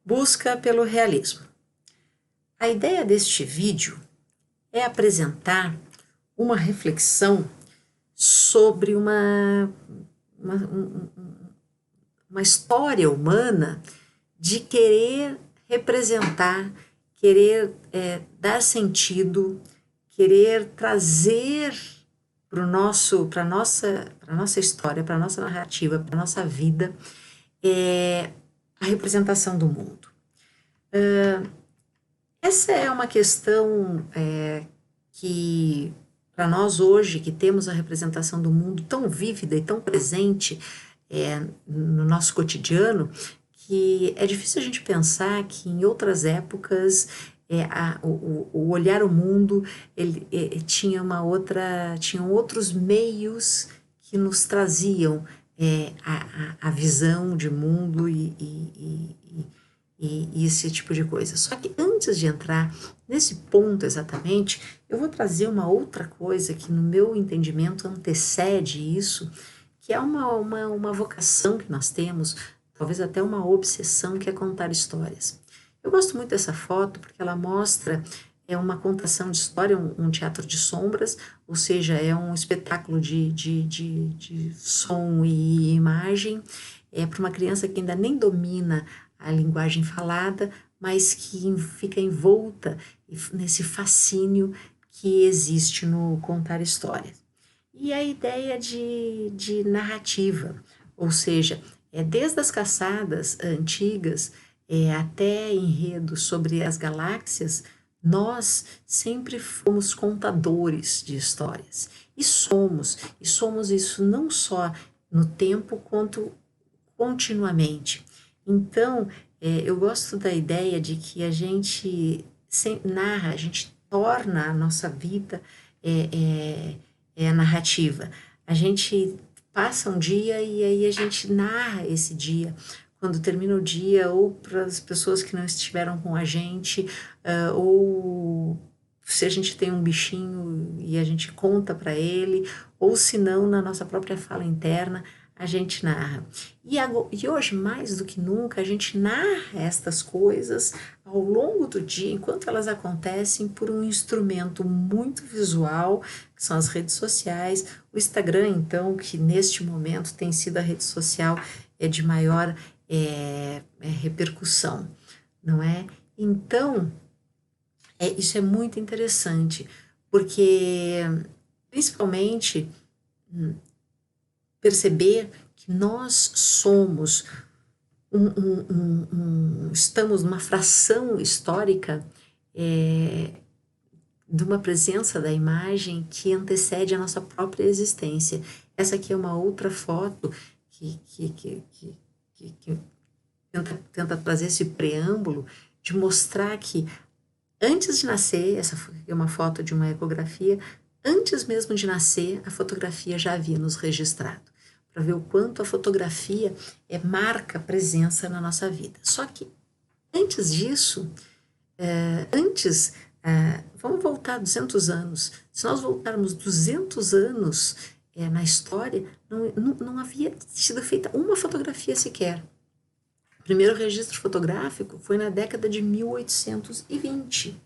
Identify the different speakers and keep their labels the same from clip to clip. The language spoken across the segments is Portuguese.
Speaker 1: Busca pelo realismo. A ideia deste vídeo é apresentar uma reflexão sobre uma história humana de querer representar, querer dar sentido, querer trazer para a nossa história, para a nossa narrativa, para a nossa vida, a representação do mundo. Essa é uma questão que, para nós hoje, que temos a representação do mundo tão vívida e tão presente no nosso cotidiano, que é difícil a gente pensar que em outras épocas o olhar o mundo tinham outros meios que nos traziam a visão de mundo e esse tipo de coisa. Só que antes de entrar nesse ponto exatamente, eu vou trazer uma outra coisa que no meu entendimento antecede isso, que é uma vocação que nós temos, talvez até uma obsessão, que é contar histórias. Eu gosto muito dessa foto porque ela mostra uma contação de história, um teatro de sombras, ou seja, é um espetáculo de som e imagem, para uma criança que ainda nem domina a linguagem falada, mas que fica envolta nesse fascínio que existe no contar histórias. E a ideia de narrativa, ou seja, desde as caçadas antigas até enredos sobre as galáxias, nós sempre fomos contadores de histórias. E somos isso não só no tempo, quanto continuamente. Então, eu gosto da ideia de que a gente narra, a gente torna a nossa vida narrativa. A gente passa um dia e aí a gente narra esse dia. Quando termina o dia, ou para as pessoas que não estiveram com a gente, ou se a gente tem um bichinho e a gente conta para ele, ou se não, na nossa própria fala interna, a gente narra. E hoje, mais do que nunca, a gente narra estas coisas ao longo do dia, enquanto elas acontecem, por um instrumento muito visual, que são as redes sociais. O Instagram, então, que neste momento tem sido a rede social de maior repercussão, não é? Então, isso é muito interessante, porque, principalmente, perceber que nós somos estamos numa fração histórica de uma presença da imagem que antecede a nossa própria existência. Essa aqui é uma outra foto que tenta trazer esse preâmbulo de mostrar que antes de nascer, essa é uma foto de uma ecografia, antes mesmo de nascer, a fotografia já havia nos registrado, para ver o quanto a fotografia marca presença na nossa vida. Só que antes disso, vamos voltar 200 anos. Se nós voltarmos 200 anos na história, não havia sido feita uma fotografia sequer. O primeiro registro fotográfico foi na década de 1820.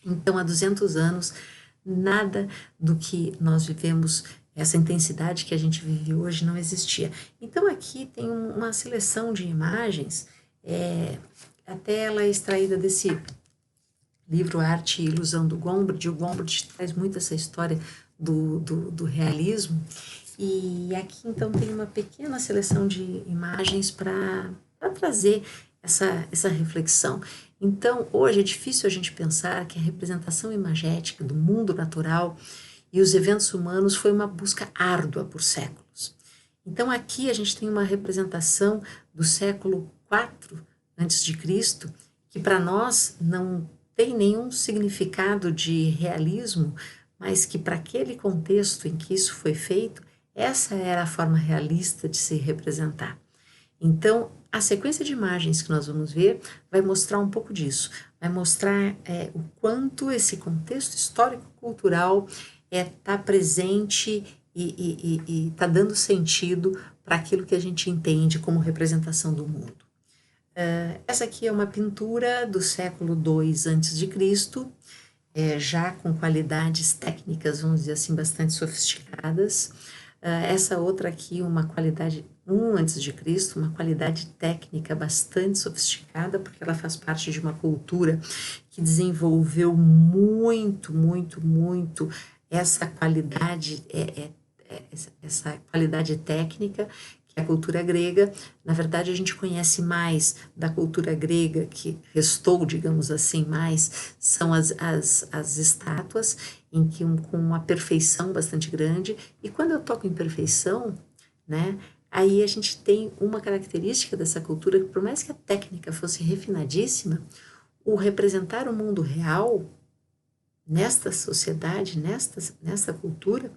Speaker 1: Então, há 200 anos, nada do que nós vivemos, essa intensidade que a gente vive hoje, não existia. Então, aqui tem uma seleção de imagens, até ela é extraída desse livro Arte e Ilusão do Gombrich. O Gombrich traz muito essa história do realismo. E aqui, então, tem uma pequena seleção de imagens para trazer essa reflexão. Então, hoje é difícil a gente pensar que a representação imagética do mundo natural e os eventos humanos foi uma busca árdua por séculos. Então, aqui a gente tem uma representação do século IV a.C., que para nós não tem nenhum significado de realismo, mas que para aquele contexto em que isso foi feito, essa era a forma realista de se representar. Então, a sequência de imagens que nós vamos ver vai mostrar um pouco disso, vai mostrar o quanto esse contexto histórico-cultural está presente e está dando sentido para aquilo que a gente entende como representação do mundo. Essa aqui é uma pintura do século II a.C., já com qualidades técnicas, vamos dizer assim, bastante sofisticadas. Essa outra aqui, uma qualidade 1 a.C., uma qualidade técnica bastante sofisticada, porque ela faz parte de uma cultura que desenvolveu muito essa qualidade, essa qualidade técnica, que é a cultura grega. Na verdade, a gente conhece mais da cultura grega, que restou, digamos assim, mais, são as estátuas, em que com uma perfeição bastante grande. E quando eu toco em perfeição, né, aí a gente tem uma característica dessa cultura, que por mais que a técnica fosse refinadíssima, o representar o mundo real nesta sociedade, nesta cultura,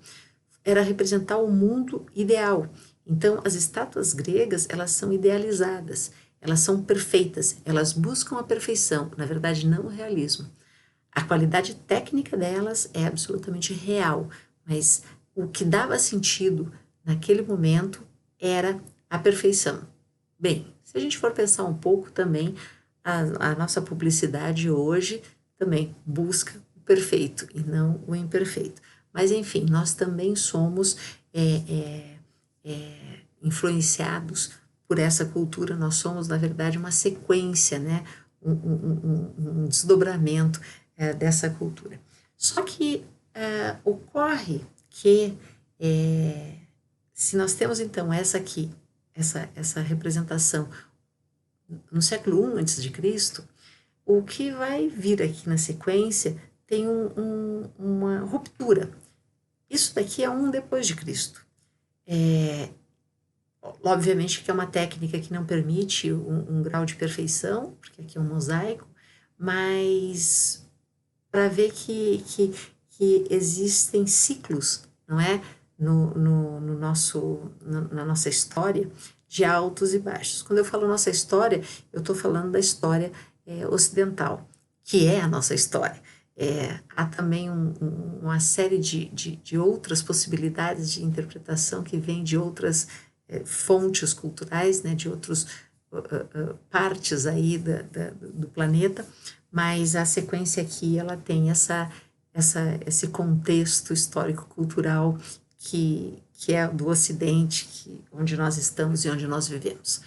Speaker 1: era representar o mundo ideal. Então, as estátuas gregas, elas são idealizadas, elas são perfeitas, elas buscam a perfeição, na verdade, não o realismo. A qualidade técnica delas é absolutamente real, mas o que dava sentido naquele momento era a perfeição. Bem, se a gente for pensar um pouco também, a nossa publicidade hoje também busca o perfeito e não o imperfeito. Mas, enfim, nós também somos influenciados por essa cultura, nós somos, na verdade, uma sequência, né? Um desdobramento dessa cultura. Só que ocorre que, se nós temos, então, essa aqui, essa representação no século I a.C., o que vai vir aqui na sequência tem uma ruptura. Isso daqui é depois de Cristo. Obviamente que é uma técnica que não permite um grau de perfeição, porque aqui é um mosaico, mas para ver que existem ciclos, não é? Na nossa história, de altos e baixos. Quando eu falo nossa história, eu estou falando da história ocidental, que é a nossa história. Há também uma série de outras possibilidades de interpretação que vêm de outras fontes culturais, né, de outras partes aí do planeta, mas a sequência aqui ela tem esse contexto histórico-cultural que é do Ocidente, onde nós estamos e onde nós vivemos.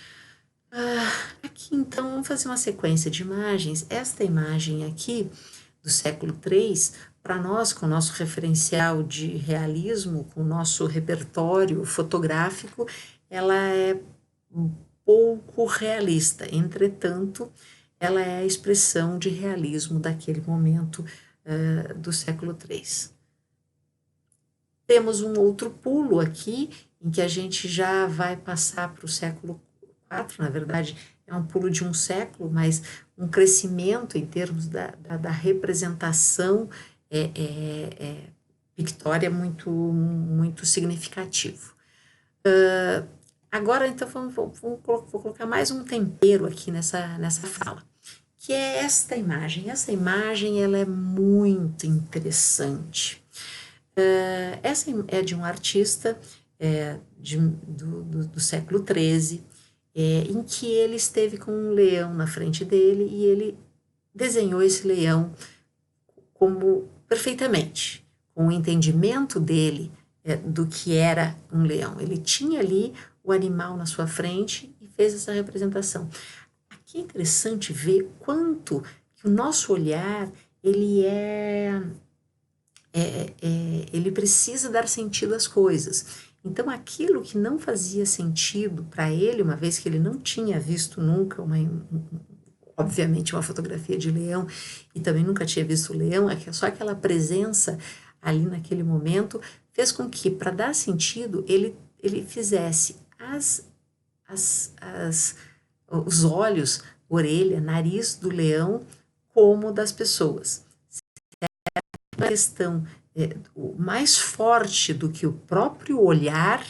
Speaker 1: Aqui, então, vamos fazer uma sequência de imagens. Esta imagem aqui, do século III, para nós, com o nosso referencial de realismo, com o nosso repertório fotográfico, ela é pouco realista. Entretanto, ela é a expressão de realismo daquele momento do século III. Temos um outro pulo aqui, em que a gente já vai passar para o século IV, na verdade, é um pulo de um século, mas um crescimento em termos da representação pictória muito significativo. Agora, então, vou colocar mais um tempero aqui nessa fala, que é esta imagem. Essa imagem ela é muito interessante. Essa é de um artista do século XIII, em que ele esteve com um leão na frente dele e ele desenhou esse leão como perfeitamente, com o entendimento dele do que era um leão. Ele tinha ali o animal na sua frente e fez essa representação. Aqui é interessante ver quanto que o nosso olhar ele ele precisa dar sentido às coisas. Então, aquilo que não fazia sentido para ele, uma vez que ele não tinha visto nunca obviamente uma fotografia de leão e também nunca tinha visto o leão, só aquela presença ali naquele momento fez com que, para dar sentido, ele fizesse os olhos, orelha, nariz do leão como das pessoas. A questão mais forte do que o próprio olhar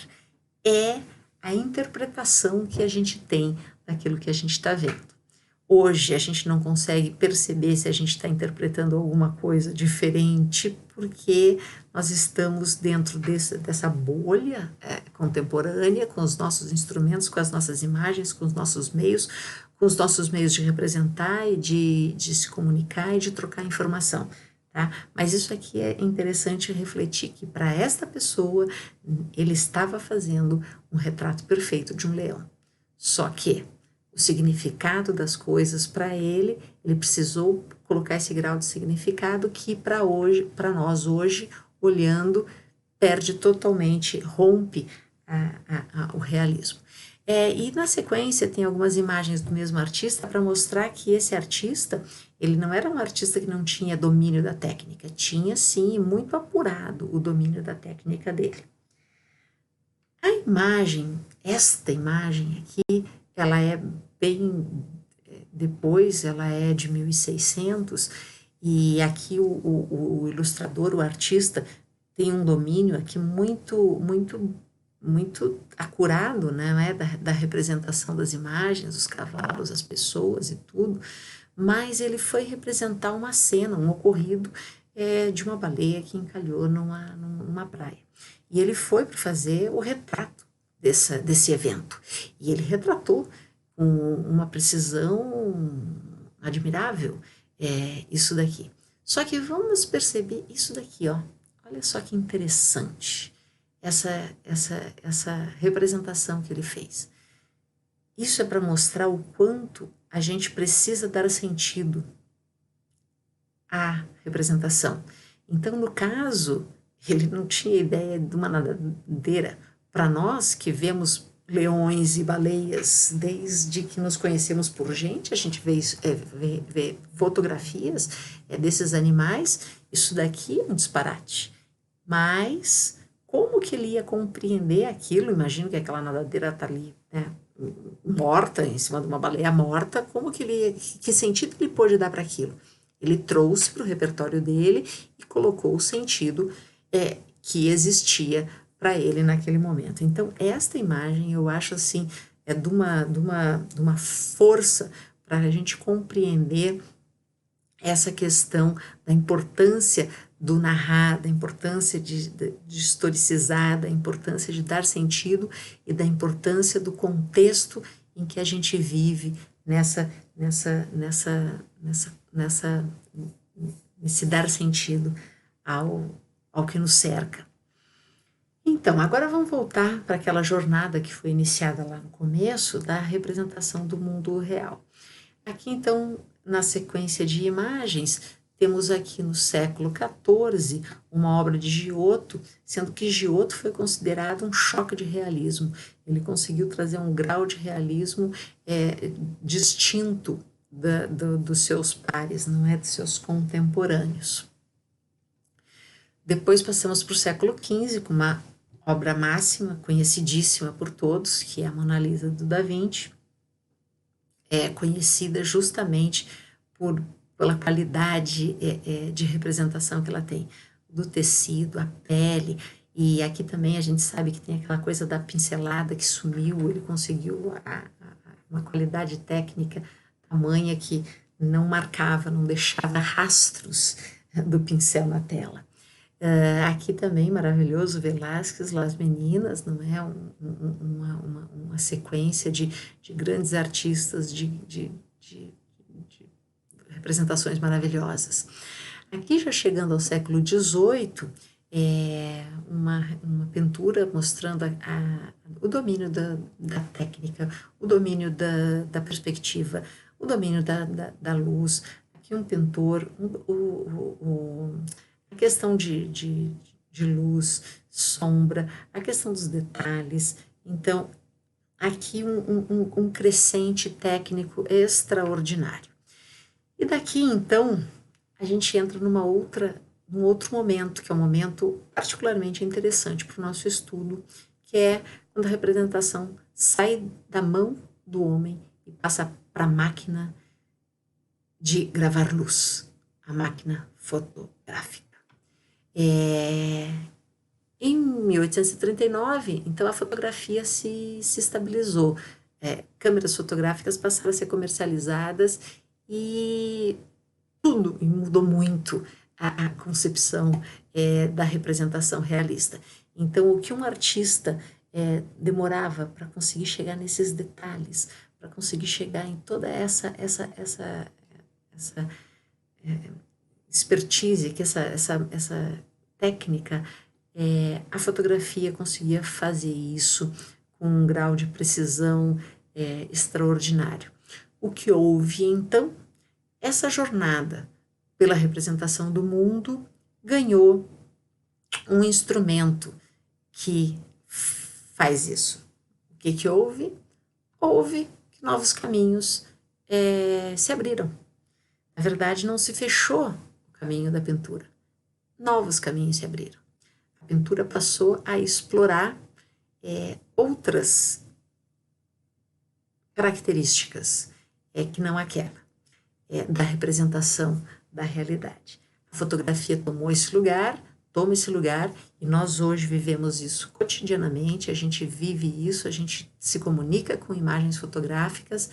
Speaker 1: é a interpretação que a gente tem daquilo que a gente está vendo. Hoje a gente não consegue perceber se a gente está interpretando alguma coisa diferente, porque nós estamos dentro dessa bolha contemporânea, com os nossos instrumentos, com as nossas imagens, com os nossos meios, com os nossos meios de representar e de se comunicar e de trocar informação. Tá? Mas isso aqui é interessante refletir que para esta pessoa ele estava fazendo um retrato perfeito de um leão. Só que o significado das coisas para ele precisou colocar esse grau de significado que para nós hoje, olhando, perde totalmente, rompe o realismo. E na sequência tem algumas imagens do mesmo artista para mostrar que esse artista, ele não era um artista que não tinha domínio da técnica, tinha sim, muito apurado o domínio da técnica dele. A imagem, esta imagem aqui, ela é bem depois, ela é de 1600, e aqui o ilustrador, o artista, tem um domínio aqui muito acurado, né, da representação das imagens, os cavalos, as pessoas e tudo, mas ele foi representar uma cena, um ocorrido de uma baleia que encalhou numa praia. E ele foi para fazer o retrato desse evento. E ele retratou com uma precisão admirável isso daqui. Só que vamos perceber isso daqui, ó. Olha só que interessante essa representação que ele fez. Isso é para mostrar o quanto a gente precisa dar sentido à representação. Então, no caso, ele não tinha ideia de uma nadadeira. Para nós que vemos leões e baleias desde que nos conhecemos por gente, a gente vê fotografias desses animais, isso daqui é um disparate. Mas como que ele ia compreender aquilo? Imagino que aquela nadadeira está ali, né, morta, em cima de uma baleia morta, que sentido ele pôde dar para aquilo? Ele trouxe para o repertório dele e colocou o sentido que existia para ele naquele momento. Então, esta imagem, eu acho assim, de uma força para a gente compreender essa questão da importância do narrar, da importância de historicizar, da importância de dar sentido e da importância do contexto em que a gente vive nesse dar sentido ao que nos cerca. Então, agora vamos voltar para aquela jornada que foi iniciada lá no começo da representação do mundo real. Aqui, então, na sequência de imagens, temos aqui no século XIV uma obra de Giotto, sendo que Giotto foi considerado um choque de realismo. Ele conseguiu trazer um grau de realismo distinto dos seus pares, não é, dos seus contemporâneos. Depois passamos para o século XV, com uma obra máxima, conhecidíssima por todos, que é a Mona Lisa do Da Vinci, conhecida justamente pela qualidade de representação que ela tem, do tecido, a pele, e aqui também a gente sabe que tem aquela coisa da pincelada que sumiu, ele conseguiu uma qualidade técnica tamanha que não marcava, não deixava rastros do pincel na tela. Aqui também maravilhoso Velázquez, Las Meninas, não é? Uma sequência de grandes artistas, de representações maravilhosas. Aqui, já chegando ao século XVIII, uma pintura mostrando o domínio da técnica, o domínio da perspectiva, o domínio da luz. Aqui um pintor, a questão de luz, sombra, a questão dos detalhes. Então, aqui um crescente técnico extraordinário. E daqui, então, a gente entra num outro momento, que é um momento particularmente interessante para o nosso estudo, que é quando a representação sai da mão do homem e passa para a máquina de gravar luz, a máquina fotográfica. Em 1839, então, a fotografia se estabilizou. Câmeras fotográficas passaram a ser comercializadas e tudo mudou muito a concepção da representação realista. Então, o que um artista demorava para conseguir chegar nesses detalhes, para conseguir chegar em toda essa expertise, que essa técnica, a fotografia conseguia fazer isso com um grau de precisão extraordinário. O que houve, então, essa jornada pela representação do mundo ganhou um instrumento que faz isso. O que houve? Houve que novos caminhos se abriram. Na verdade, não se fechou o caminho da pintura. Novos caminhos se abriram. A pintura passou a explorar outras características que não aquela da representação da realidade. A fotografia tomou esse lugar, toma esse lugar, e nós hoje vivemos isso cotidianamente, a gente vive isso, a gente se comunica com imagens fotográficas,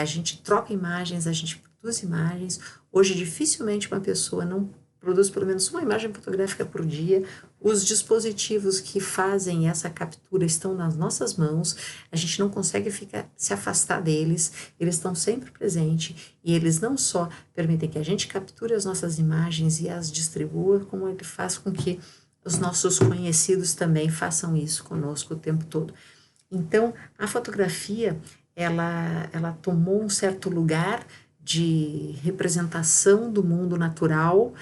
Speaker 1: a gente troca imagens, a gente produz imagens. Hoje dificilmente uma pessoa não produz pelo menos uma imagem fotográfica por dia. Os dispositivos que fazem essa captura estão nas nossas mãos, a gente não consegue se afastar deles, eles estão sempre presentes, e eles não só permitem que a gente capture as nossas imagens e as distribua, como ele faz com que os nossos conhecidos também façam isso conosco o tempo todo. Então, a fotografia, ela tomou um certo lugar de representação do mundo natural,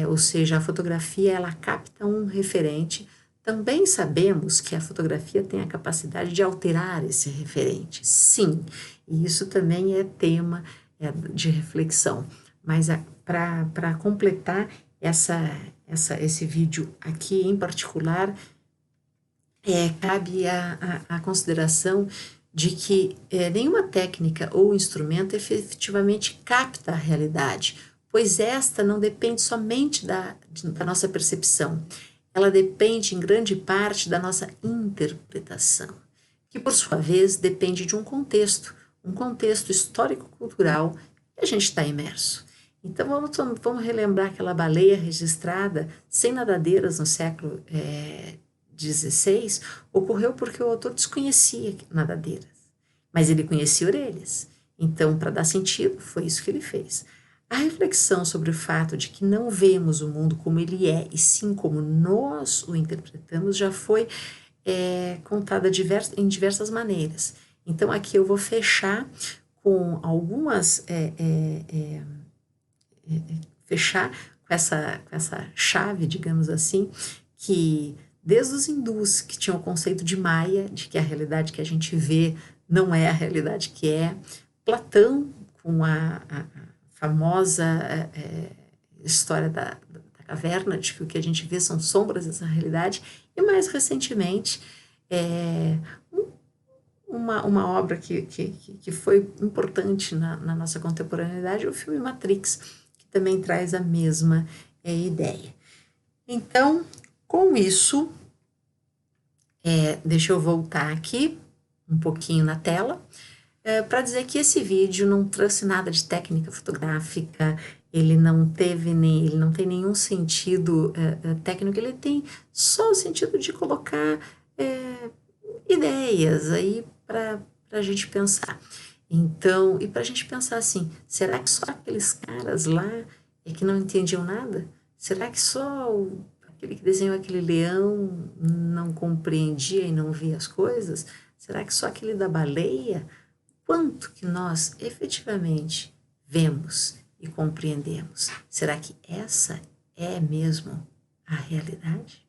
Speaker 1: ou seja, a fotografia, ela capta um referente. Também sabemos que a fotografia tem a capacidade de alterar esse referente, sim, e isso também é tema de reflexão. Mas para completar esse vídeo aqui em particular, cabe a consideração de que nenhuma técnica ou instrumento efetivamente capta a realidade, pois esta não depende somente da nossa percepção, ela depende em grande parte da nossa interpretação, que por sua vez depende de um contexto histórico-cultural que a gente está imerso. Então vamos relembrar aquela baleia registrada sem nadadeiras no século XVI, ocorreu porque o autor desconhecia nadadeiras, mas ele conhecia orelhas. Então, para dar sentido, foi isso que ele fez. A reflexão sobre o fato de que não vemos o mundo como ele é, e sim como nós o interpretamos, já foi contada em diversas maneiras. Então, aqui eu vou fechar com algumas... fechar com essa chave, digamos assim, que desde os hindus, que tinham o conceito de Maya, de que a realidade que a gente vê não é a realidade que é, Platão, com a famosa história da caverna, de que o que a gente vê são sombras dessa realidade, e mais recentemente, uma obra que foi importante na nossa contemporaneidade, o filme Matrix, que também traz a mesma ideia. Então, com isso, deixa eu voltar aqui um pouquinho na tela, para dizer que esse vídeo não trouxe nada de técnica fotográfica, ele não tem nenhum sentido técnico, ele tem só o sentido de colocar ideias aí para a gente pensar. Então, e para a gente pensar assim, será que só aqueles caras lá que não entendiam nada? Será que só aquele que desenhou aquele leão não compreendia e não via as coisas? Será que só aquele da baleia? Quanto que nós efetivamente vemos e compreendemos? Será que essa é mesmo a realidade?